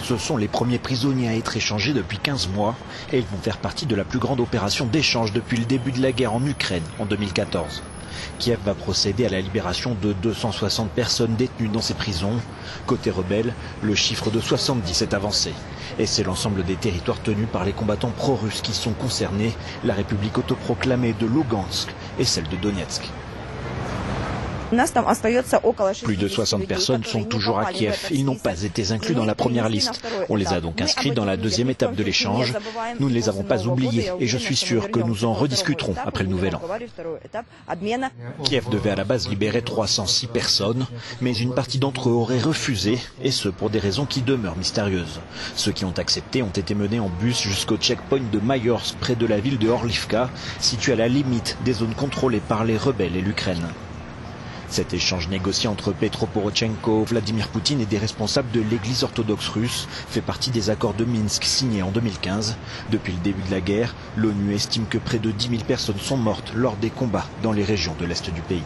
Ce sont les premiers prisonniers à être échangés depuis 15 mois et ils vont faire partie de la plus grande opération d'échange depuis le début de la guerre en Ukraine en 2014. Kiev va procéder à la libération de 260 personnes détenues dans ces prisons. Côté rebelle, le chiffre de 70 est avancé. Et c'est l'ensemble des territoires tenus par les combattants pro-russes qui sont concernés, la République autoproclamée de Lugansk et celle de Donetsk. Plus de 60 personnes sont toujours à Kiev. Ils n'ont pas été inclus dans la première liste. On les a donc inscrits dans la deuxième étape de l'échange. Nous ne les avons pas oubliés et je suis sûr que nous en rediscuterons après le Nouvel An. Kiev devait à la base libérer 306 personnes, mais une partie d'entre eux auraient refusé, et ce pour des raisons qui demeurent mystérieuses. Ceux qui ont accepté ont été menés en bus jusqu'au checkpoint de Mayorsk, près de la ville de Orlivka, située à la limite des zones contrôlées par les rebelles et l'Ukraine. Cet échange négocié entre Petro Porochenko, Vladimir Poutine et des responsables de l'église orthodoxe russe fait partie des accords de Minsk signés en 2015. Depuis le début de la guerre, l'ONU estime que près de 10 000 personnes sont mortes lors des combats dans les régions de l'Est du pays.